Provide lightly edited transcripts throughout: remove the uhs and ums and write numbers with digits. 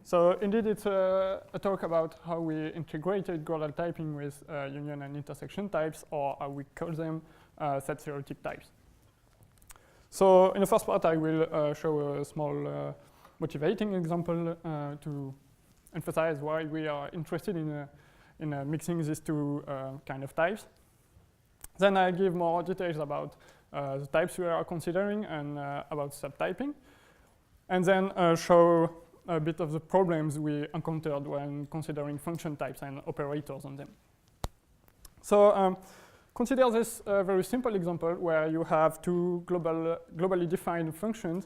So indeed, it's a talk about how we integrated gradual typing with union and intersection types, or how we call them set theoretic types. So in the first part, I will show a small motivating example to emphasize why we are interested in mixing these two kind of types. Then I give more details about the types we are considering and about subtyping. And then show a bit of the problems we encountered when considering function types and operators on them. So consider this very simple example where you have two globally defined functions,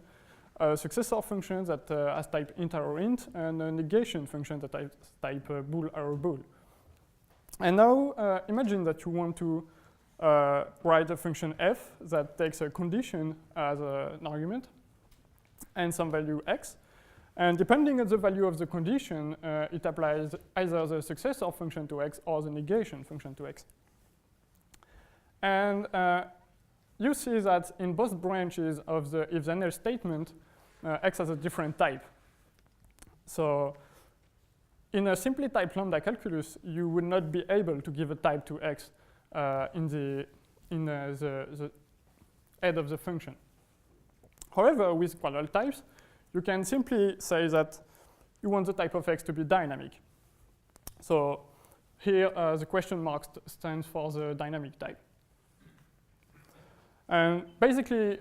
a successor function that has type int arrow int, and a negation function that has type bool arrow bool. And now imagine that you want to write a function f that takes a condition as an argument and some value x. And depending on the value of the condition, it applies either the successor function to x or the negation function to x. And you see that in both branches of the if-then else statement, x has a different type. So in a simply typed lambda calculus, you would not be able to give a type to x in the head of the function. However, with gradual types, you can simply say that you want the type of x to be dynamic. So here, the question mark stands for the dynamic type. And basically,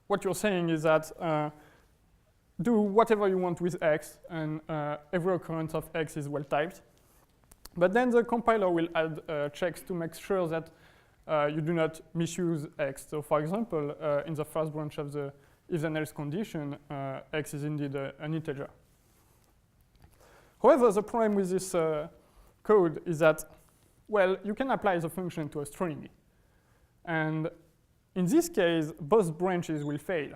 what you're saying is that do whatever you want with x, and every occurrence of x is well typed. But then the compiler will add checks to make sure that you do not misuse x. So for example, in the first branch of the if-then else condition, x is indeed an integer. However, the problem with this code is that, well, you can apply the function to a string. And in this case, both branches will fail,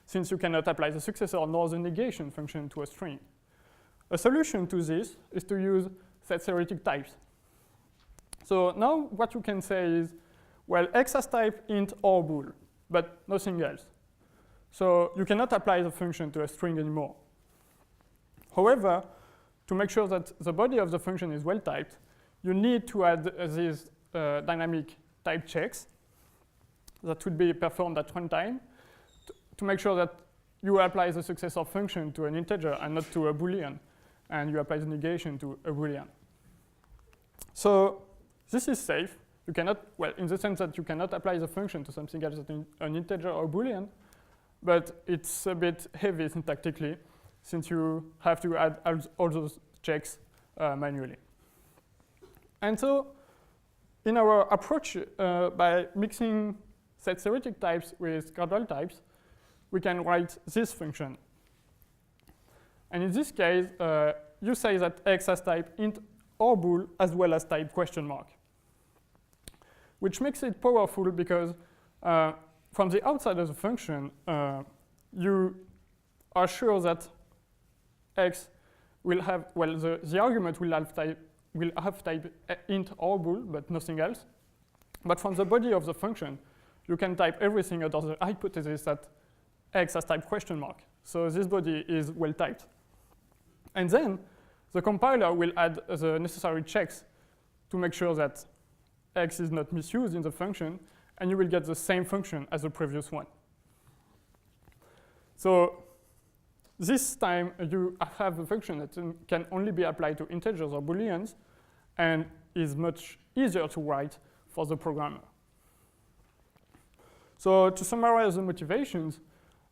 since you cannot apply the successor nor the negation function to a string. A solution to this is to use set theoretic types. So now what you can say is, well, x has type int or bool, but nothing else. So you cannot apply the function to a string anymore. However, to make sure that the body of the function is well typed, you need to add these dynamic type checks that would be performed at runtime to make sure that you apply the successor function to an integer and not to a Boolean, and you apply the negation to a Boolean. So this is safe. You cannot, well, in the sense that you cannot apply the function to something else than an integer or Boolean, but it's a bit heavy syntactically, since you have to add all those checks manually. And so in our approach, by mixing set theoretic types with gradual types, we can write this function. And in this case, you say that x has type int or bool as well as type question mark, which makes it powerful because from the outside of the function, you are sure that x will have, well, the argument will have type int or bool, but nothing else. But from the body of the function, you can type everything under the hypothesis that x has type question mark. So this body is well typed. And then the compiler will add the necessary checks to make sure that x is not misused in the function, and you will get the same function as the previous one. So this time you have a function that can only be applied to integers or Booleans and is much easier to write for the programmer. So to summarize the motivations,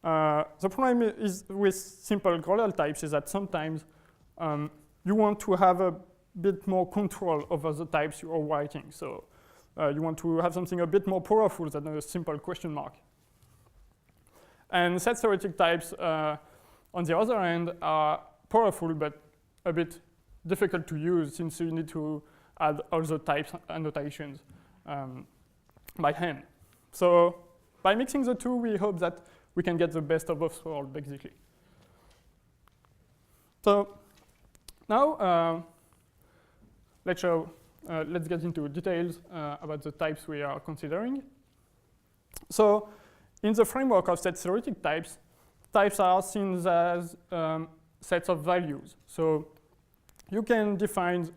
the problem is with simple gradual types is that sometimes you want to have a bit more control over the types you are writing. So you want to have something a bit more powerful than a simple question mark. And set theoretic types, on the other hand, are powerful but a bit difficult to use since you need to add all the types annotations by hand. So by mixing the two, we hope that we can get the best of both worlds, basically. So now let's get into details about the types we are considering. So in the framework of set theoretic types, types are seen as sets of values. So you can define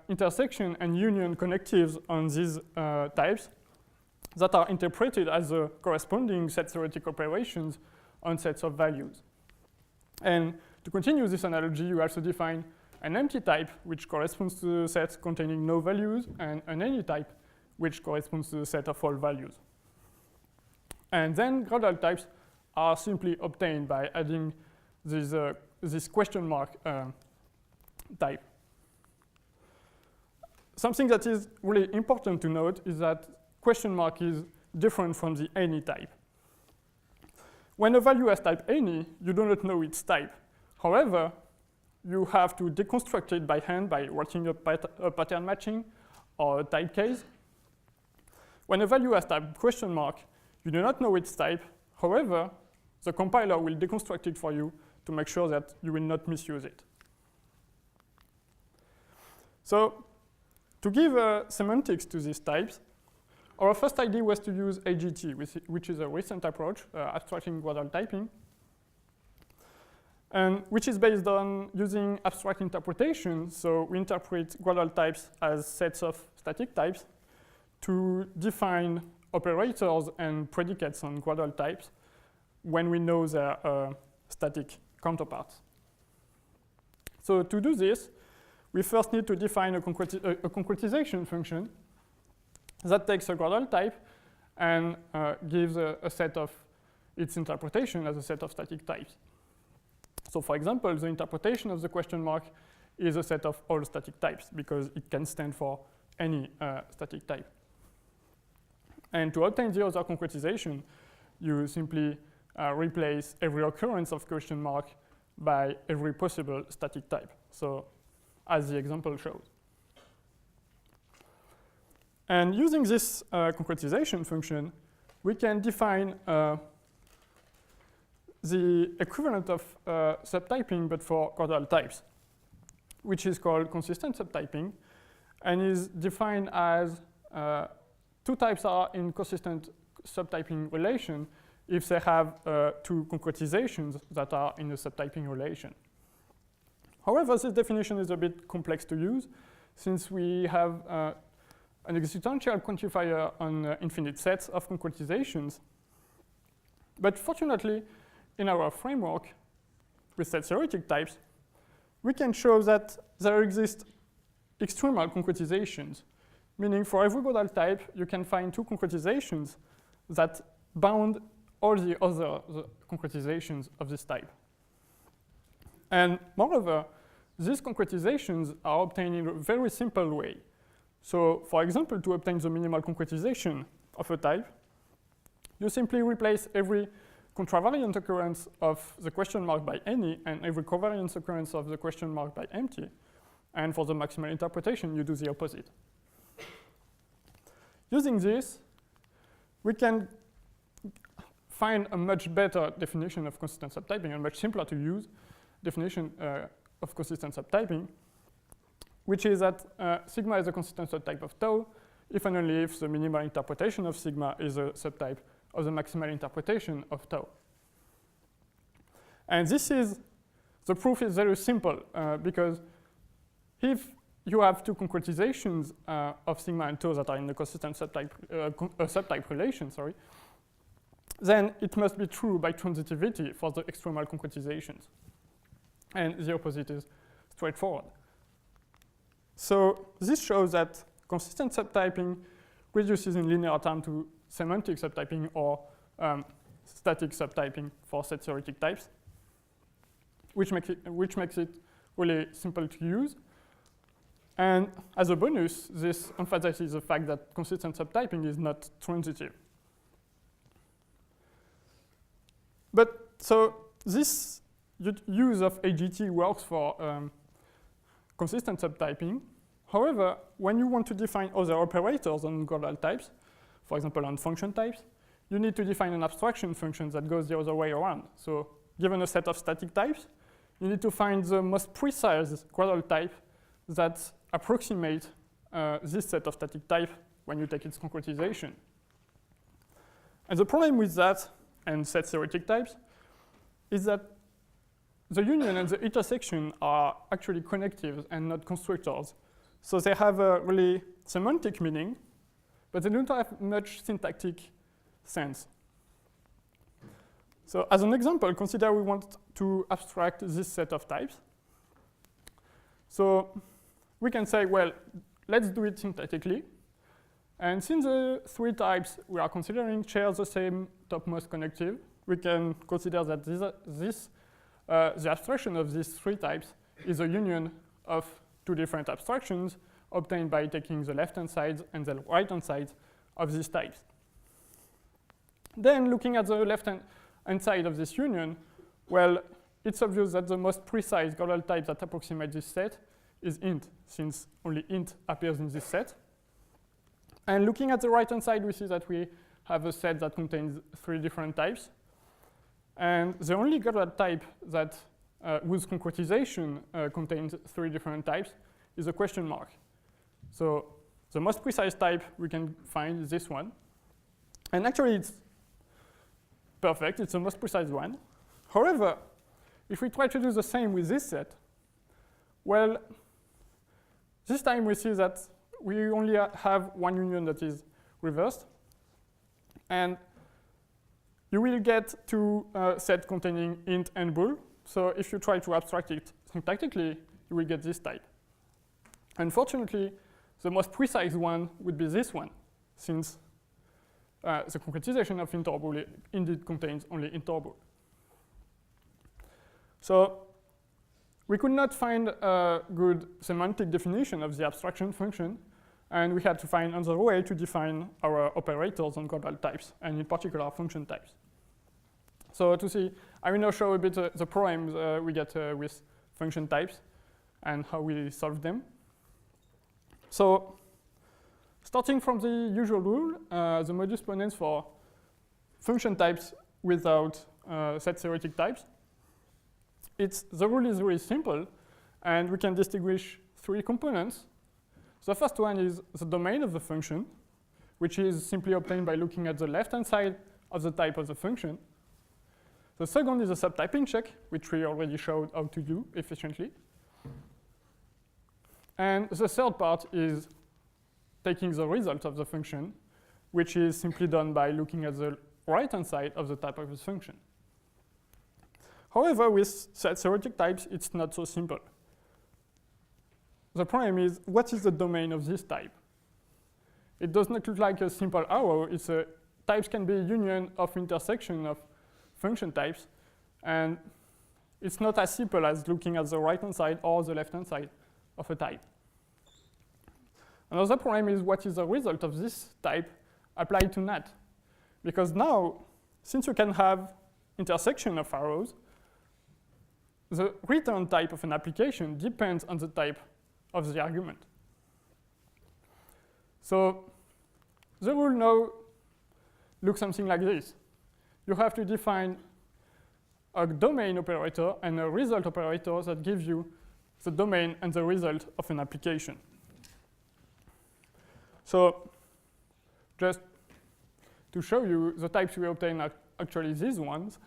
intersection and union connectives on these types that are interpreted as the corresponding set-theoretic operations on sets of values. And to continue this analogy, you also define an empty type, which corresponds to the set containing no values, and an any type, which corresponds to the set of all values. And then gradual types are simply obtained by adding this question mark type. Something that is really important to note is that question mark is different from the any type. When a value has type any, you do not know its type. However, you have to deconstruct it by hand by writing a pattern matching or a type case. When a value has type question mark, you do not know its type. However, the compiler will deconstruct it for you to make sure that you will not misuse it. So to give semantics to these types, our first idea was to use AGT, which is a recent approach, abstracting gradual typing, and which is based on using abstract interpretation. So we interpret gradual types as sets of static types to define operators and predicates on gradual types when we know their static counterparts. So to do this, we first need to define a concretization function that takes a gradual type and gives a set of its interpretation as a set of static types. So for example, the interpretation of the question mark is a set of all static types because it can stand for any static type. And to obtain the other concretization, you simply replace every occurrence of question mark by every possible static type. So as the example shows. And using this concretization function, we can define the equivalent of subtyping, but for gradual types, which is called consistent subtyping, and is defined as two types are in consistent subtyping relation if they have two concretizations that are in a subtyping relation. However, this definition is a bit complex to use since we have an existential quantifier on infinite sets of concretizations. But fortunately, in our framework with set-theoretic types, we can show that there exist extremal concretizations, meaning for every gradual type, you can find two concretizations that bound all the other concretizations of this type. And moreover, these concretizations are obtained in a very simple way. So for example, to obtain the minimal concretization of a type, you simply replace every contravariant occurrence of the question mark by any and every covariance occurrence of the question mark by empty. And for the maximal interpretation, you do the opposite. Using this, we can find a much better definition of consistent subtyping, a much simpler to use definition of consistent subtyping, which is that sigma is a consistent subtype of tau if and only if the minimal interpretation of sigma is a subtype of the maximal interpretation of tau. And the proof is very simple because if you have two concretizations of sigma and tau that are in the consistent subtype relation, then it must be true by transitivity for the extremal concretizations. And the opposite is straightforward. So this shows that consistent subtyping reduces in linear term to semantic subtyping or static subtyping for set-theoretic types, which makes it really simple to use. And as a bonus, this emphasizes the fact that consistent subtyping is not transitive. But so this use of AGT works for consistent subtyping. However, when you want to define other operators on gradual types, for example, on function types, you need to define an abstraction function that goes the other way around. So given a set of static types, you need to find the most precise gradual type that approximates this set of static type when you take its concretization. And the problem with that and set-theoretic types is that the union and the intersection are actually connectives and not constructors. So they have a really semantic meaning, but they don't have much syntactic sense. So as an example, consider we want to abstract this set of types. So we can say, well, let's do it syntactically. And since the three types we are considering share the same topmost connective, we can consider that the abstraction of these three types is a union of two different abstractions obtained by taking the left-hand side and the right-hand side of these types. Then looking at the left-hand side of this union, well, it's obvious that the most precise Gradual type that approximates this set is int, since only int appears in this set. And looking at the right-hand side, we see that we have a set that contains three different types. And the only Gradual type that whose concretization contains three different types is a question mark. So the most precise type we can find is this one. And actually, it's perfect. It's the most precise one. However, if we try to do the same with this set, well, this time we see that we only have one union that is reversed. And you will get two sets containing int and bool. So if you try to abstract it syntactically, you will get this type. Unfortunately, the most precise one would be this one, since the concretization of int or bool indeed contains only int or bool. So we could not find a good semantic definition of the abstraction function, and we had to find another way to define our operators on Gradual types, and in particular function types. So to see, I will now show a bit the problems we get with function types and how we solve them. So starting from the usual rule, the modus ponens for function types without set theoretic types. The rule is really simple, and we can distinguish three components. The first one is the domain of the function, which is simply obtained by looking at the left-hand side of the type of the function. The second is a subtyping check, which we already showed how to do efficiently. And the third part is taking the result of the function, which is simply done by looking at the right-hand side of the type of the function. However, with set theoretic types, it's not so simple. The problem is, what is the domain of this type? It does not look like a simple arrow. Types can be a union of intersection of function types, and it's not as simple as looking at the right-hand side or the left-hand side of a type. Another problem is, what is the result of this type applied to NAT? Because now, since you can have intersection of arrows, the return type of an application depends on the type of the argument. So the rule now looks something like this. You have to define a domain operator and a result operator that gives you the domain and the result of an application. So just to show you, the types we obtain are actually these ones,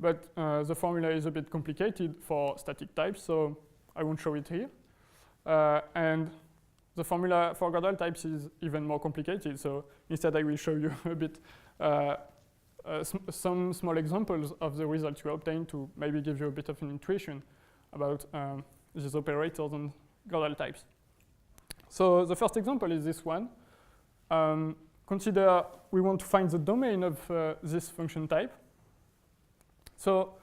but the formula is a bit complicated for static types, so I won't show it here. And the formula for Gradual types is even more complicated, so instead I will show you a bit some small examples of the results you obtain to maybe give you a bit of an intuition about these operators on Gradual types. So the first example is this one. Consider we want to find the domain of this function type. So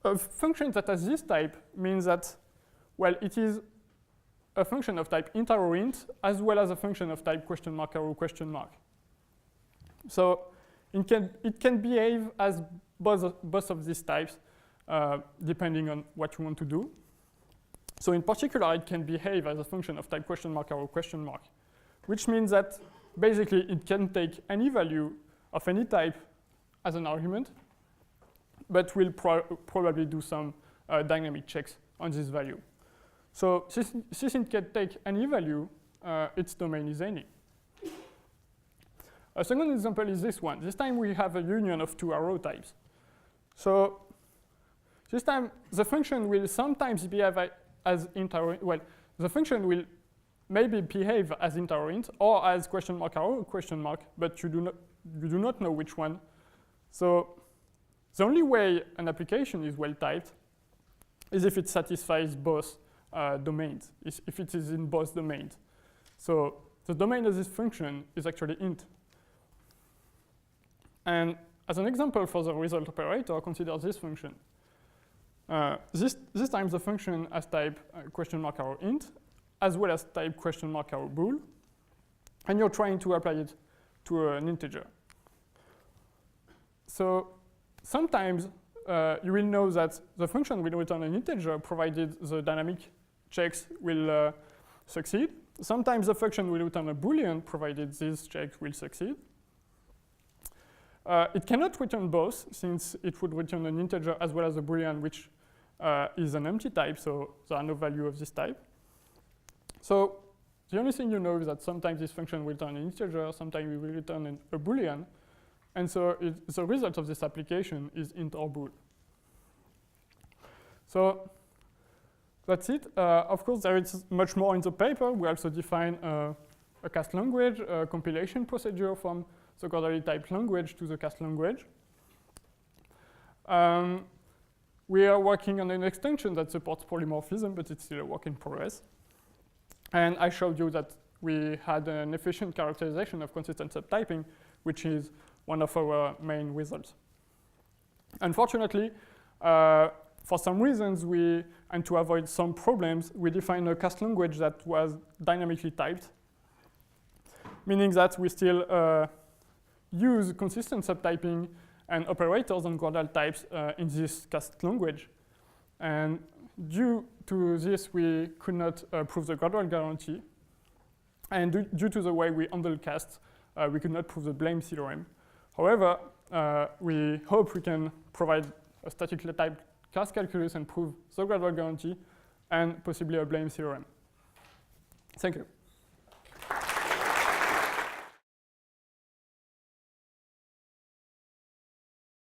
a function that has this type means that, well, it is a function of type int arrow int as well as a function of type question mark arrow question mark. So it can behave as both of these types depending on what you want to do. So in particular, it can behave as a function of type question mark arrow question mark, which means that basically it can take any value of any type as an argument, but will probably do some dynamic checks on this value. So since it can take any value, its domain is any. A second example is this one. This time we have a union of two arrow types. So This time, the function will sometimes behave as integer. Well, the function will maybe behave as integer int or as question mark arrow question mark, but you do not know which one. So the only way an application is well typed is if it satisfies both domains, if it is in both domains. So the domain of this function is actually int. And as an example for the result operator, consider this function. This time the function has type question mark arrow int, as well as type question mark arrow bool, and you're trying to apply it to an integer. So sometimes you will know that the function will return an integer provided the dynamic checks will succeed. Sometimes the function will return a boolean provided these checks will succeed. It cannot return both, since it would return an integer as well as a boolean, which is an empty type, so there are no value of this type. So the only thing you know is that sometimes this function will return an integer, sometimes it will return a boolean, and so the result of this application is int or bool. So that's it. Of course, there is much more in the paper. We also define a cast language, a compilation procedure from the Gradual type language to the cast language. We are working on an extension that supports polymorphism, but it's still a work in progress. And I showed you that we had an efficient characterization of consistent subtyping, which is one of our main results. Unfortunately, for some reasons, and to avoid some problems, we defined a cast language that was dynamically typed, meaning that we still use consistent subtyping and operators on Gradual types in this cast language. And due to this, we could not prove the Gradual guarantee. And due to the way we handle casts, we could not prove the blame theorem. However, we hope we can provide a statically typed cast calculus and prove the Gradual guarantee and possibly a blame theorem. Thank you.